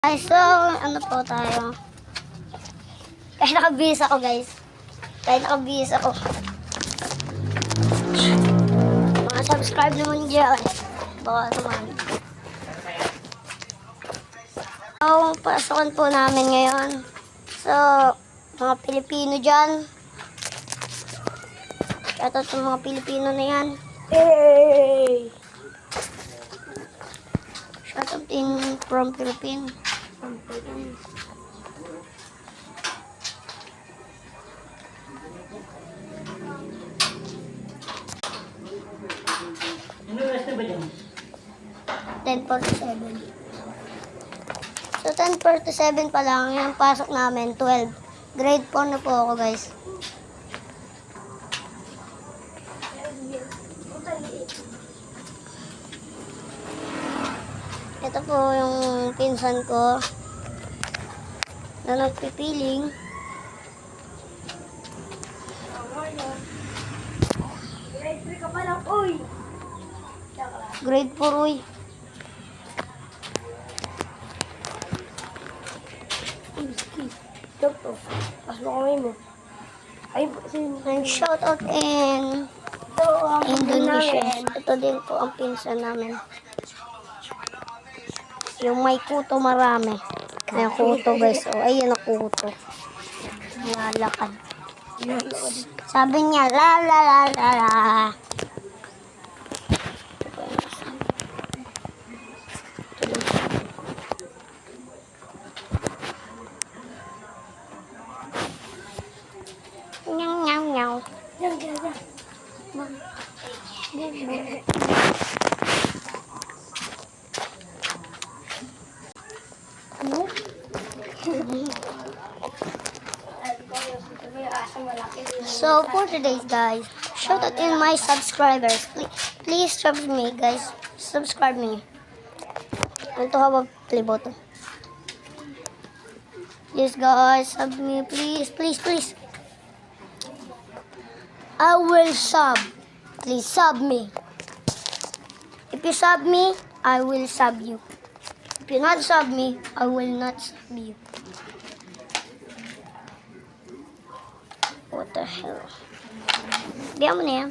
Ay, so, ano po tayo? Kahit nakabihis ako, guys. Kahit nakabihis ako. Mga subscribe naman dyan. Baka naman. So, pasukan po namin ngayon. So, mga Pilipino dyan. Shoutout sa mga Pilipino na yan. Hey! Shoutout in from Philippines. Ano oras na ba dyan? 10:47. So, 10:47 pa lang. Yung pasok namin, 12. Grade 4 na po ako, guys. Ito po yung pinsan ko na nagpipiling. Grade 3 ka pa lang, uy! Grade 4, uy. Stop to. Pas mo kamay mo. Ay, And shoutout in ito ang Indonesia. Ito din po ang pinsan namin. Yung may kuto marami. May kuto, guys. O, ayun ang kuto. Nalakad. Sabi niya, la la la la la. Nyaw, nyaw, nyaw. Yan, yan, yan. Ano? So, for today's guys, shout out in my subscribers. Please subscribe me, guys. Subscribe me. Ito hawag play button. Yes, guys, sub me, please, please, please. I will sub. Please sub me. If you sub me, I will sub you. If you not sub me, I will not sub you. What the hell? Bigyan mo na yan.